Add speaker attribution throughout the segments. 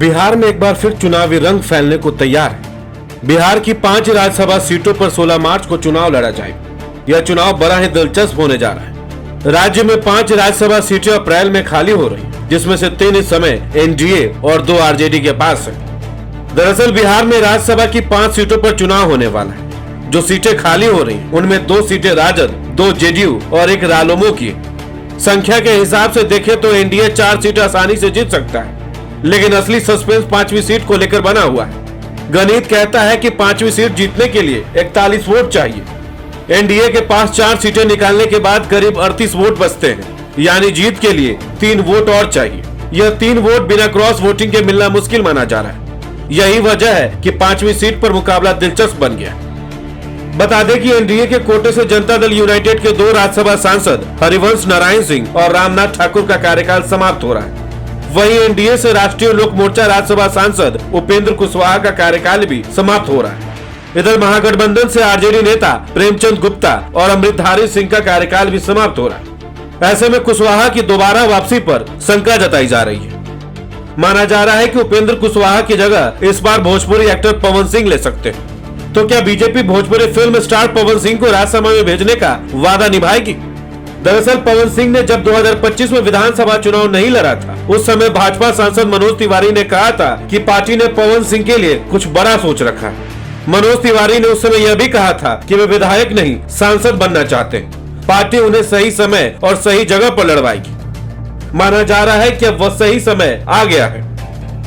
Speaker 1: बिहार में एक बार फिर चुनावी रंग फैलने को तैयार है। बिहार की 5 राज्यसभा सीटों पर 16 मार्च को चुनाव लड़ा जाएगा। यह चुनाव बड़ा ही दिलचस्प होने जा रहा है। राज्य में 5 राज्यसभा सीटें अप्रैल में खाली हो रही, जिसमें से 3 इस समय एनडीए और 2 आरजेडी के पास है। दरअसल बिहार में राज्यसभा की 5 सीटों पर चुनाव होने वाला है। जो सीटें खाली हो रही, उनमें 2 सीटें राजद, 2 जेडीयू और 1 रालोमो की। संख्या के हिसाब से देखें तो एनडीए 4 सीटें आसानी से जीत सकता है, लेकिन असली सस्पेंस 5वीं सीट को लेकर बना हुआ है। गणित कहता है कि 5वीं सीट जीतने के लिए 41 वोट चाहिए। एनडीए के पास 4 सीटें निकालने के बाद करीब 38 वोट बचते हैं, यानी जीत के लिए 3 वोट और चाहिए। यह 3 वोट बिना क्रॉस वोटिंग के मिलना मुश्किल माना जा रहा है। यही वजह है कि 5वीं सीट पर मुकाबला दिलचस्प बन गया। बता दें कि एनडीए के कोटे से जनता दल यूनाइटेड के 2 राज्यसभा सांसद हरिवंश नारायण सिंह और रामनाथ ठाकुर का कार्यकाल समाप्त हो रहा है। वहीं एनडीए से राष्ट्रीय लोक मोर्चा राज्यसभा सांसद उपेंद्र कुशवाहा का कार्यकाल भी समाप्त हो रहा है। इधर महागठबंधन से आरजेडी नेता प्रेमचंद गुप्ता और अमृतधारी सिंह का कार्यकाल भी समाप्त हो रहा है। ऐसे में कुशवाहा की दोबारा वापसी पर शंका जताई जा रही है। माना जा रहा है कि उपेंद्र कुशवाहा की जगह इस बार भोजपुरी एक्टर पवन सिंह ले सकते हैं। तो क्या BJP Bhojpuri film star Pawan Singh को राज्यसभा में भेजने का वादा निभाएगी? दरअसल पवन सिंह ने जब 2025 में विधानसभा चुनाव नहीं लड़ा था, उस समय भाजपा सांसद मनोज तिवारी ने कहा था कि पार्टी ने पवन सिंह के लिए कुछ बड़ा सोच रखा है। मनोज तिवारी ने उस समय यह भी कहा था कि वे विधायक नहीं सांसद बनना चाहते हैं। पार्टी उन्हें सही समय और सही जगह पर लड़वाएगी। माना जा रहा है कि अब वह सही समय आ गया है।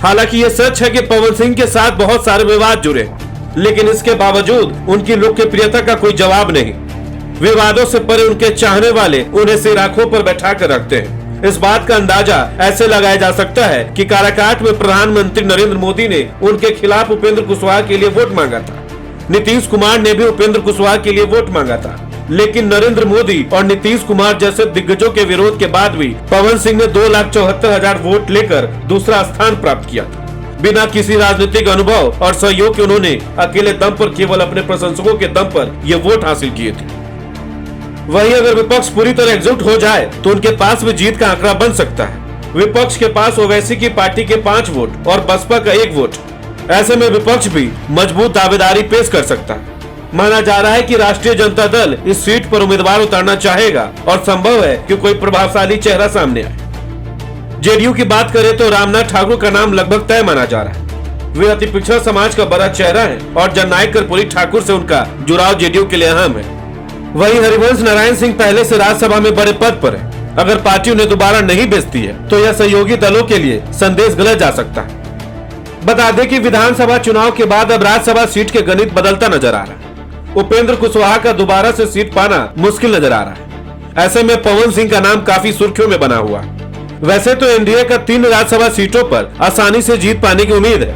Speaker 1: हालांकि ये सच है कि पवन सिंह के साथ बहुत सारे विवाद जुड़े, लेकिन इसके बावजूद उनकी लोकप्रियता का कोई जवाब नहीं। विवादों से परे उनके चाहने वाले उन्हें सिर आंखों पर बैठा कर रखते हैं। इस बात का अंदाजा ऐसे लगाया जा सकता है कि काराकाट में प्रधानमंत्री नरेंद्र मोदी ने उनके खिलाफ उपेंद्र कुशवाहा के लिए वोट मांगा था। नीतीश कुमार ने भी उपेंद्र कुशवाहा के लिए वोट मांगा था, लेकिन नरेंद्र मोदी और नीतीश कुमार जैसे दिग्गजों के विरोध के बाद भी पवन सिंह ने 2,74,000 वोट लेकर दूसरा स्थान प्राप्त किया था। बिना किसी राजनीतिक अनुभव और सहयोग के उन्होंने अकेले दम पर केवल अपने प्रशंसकों के दम पर ये वोट हासिल किए थे। वहीं अगर विपक्ष पूरी तरह एकजुट हो जाए तो उनके पास भी जीत का आंकड़ा बन सकता है। विपक्ष के पास ओवैसी की पार्टी के 5 वोट और बसपा का 1 वोट। ऐसे में विपक्ष भी मजबूत दावेदारी पेश कर सकता है। माना जा रहा है कि राष्ट्रीय जनता दल इस सीट पर उम्मीदवार उतारना चाहेगा और संभव है कि कोई प्रभावशाली चेहरा सामने आए। जेडीयू की बात करें तो रामनाथ ठाकुर का नाम लगभग तय माना जा रहा है। वे अति पिछड़ा समाज का बड़ा चेहरा है और जननायक कर्पूरी ठाकुर से उनका जुड़ाव जेडीयू के लिए अहम है। वहीं हरिवंश नारायण सिंह पहले से राज्यसभा में बड़े पद पर है। अगर पार्टी उन्हें दोबारा नहीं भेजती है तो यह सहयोगी दलों के लिए संदेश गलत जा सकता है। बता दें कि विधानसभा चुनाव के बाद अब राज्यसभा सीट के गणित बदलता नजर आ रहा है। उपेंद्र कुशवाहा का दोबारा से सीट पाना मुश्किल नजर आ रहा है। ऐसे में पवन सिंह का नाम काफी सुर्खियों में बना हुआ है। वैसे तो एनडीए का 3 राज्यसभा सीटों पर आसानी से जीत पाने की उम्मीद है।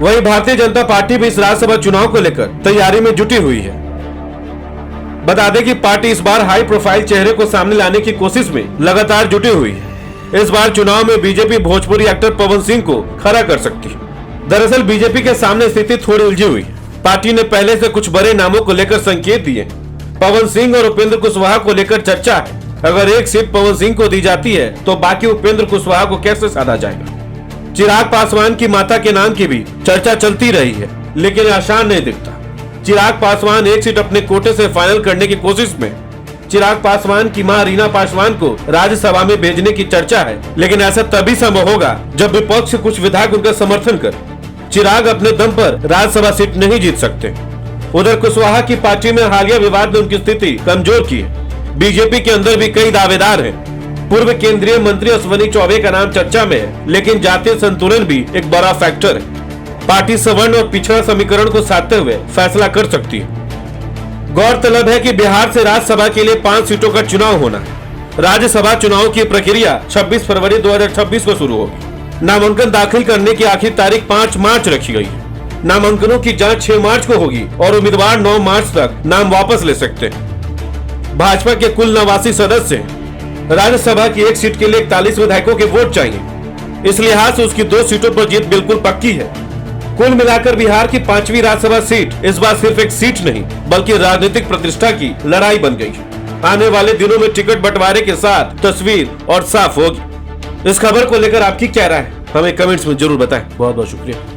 Speaker 1: वहीं भारतीय जनता पार्टी भी इस राज्यसभा चुनाव को लेकर तैयारी में जुटी हुई है। बता दें कि पार्टी इस बार हाई प्रोफाइल चेहरे को सामने लाने की कोशिश में लगातार जुटी हुई है। इस बार चुनाव में बीजेपी भोजपुरी एक्टर पवन सिंह को खड़ा कर सकती है। दरअसल बीजेपी के सामने स्थिति थोड़ी उलझी हुई है। पार्टी ने पहले से कुछ बड़े नामों को लेकर संकेत दिए। पवन सिंह और उपेंद्र कुशवाहा को लेकर चर्चा है। अगर एक सीट पवन सिंह को दी जाती है तो बाकी उपेंद्र कुशवाहा को कैसे साधा जाएगा? चिराग पासवान की माता के नाम की भी चर्चा चलती रही है, लेकिन आसान नहीं दिखता। चिराग पासवान एक सीट अपने कोटे से फाइनल करने की कोशिश में। चिराग पासवान की मां रीना पासवान को राज्यसभा में भेजने की चर्चा है, लेकिन ऐसा तभी संभव होगा जब विपक्ष कुछ विधायक उनका समर्थन कर। चिराग अपने दम पर राज्यसभा सीट नहीं जीत सकते। उधर कुशवाहा की पार्टी में हालिया विवाद ने उनकी स्थिति कमजोर की है। बीजेपी के अंदर भी कई दावेदार हैं। पूर्व केंद्रीय मंत्री अश्विनी चौबे का नाम चर्चा में है, लेकिन जातीय संतुलन भी एक बड़ा फैक्टर है। पार्टी सवर्ण और पिछड़ा समीकरण को साधते हुए फैसला कर सकती है। गौरतलब है कि बिहार से राज्यसभा के लिए 5 सीटों का चुनाव होना है। राज्यसभा चुनाव की प्रक्रिया 26 फरवरी 2026 को शुरू होगी। नामांकन दाखिल करने की आखिरी तारीख 5 मार्च रखी गई है। नामांकनों की जांच 6 मार्च को होगी और उम्मीदवार 9 मार्च तक नाम वापस ले सकते हैं। भाजपा के कुल 89 सदस्य हैं। राज्यसभा की 1 सीट के लिए 41 विधायकों के वोट चाहिए। इस लिहाज से उसकी 2 सीटों पर जीत बिल्कुल पक्की है। कुल मिलाकर बिहार की 5वीं राज्यसभा सीट इस बार सिर्फ एक सीट नहीं बल्कि राजनीतिक प्रतिष्ठा की लड़ाई बन गई है। आने वाले दिनों में टिकट बंटवारे के साथ तस्वीर और साफ होगी। इस खबर को लेकर आपकी क्या राय है? हमें कमेंट्स में जरूर बताएं। बहुत बहुत शुक्रिया।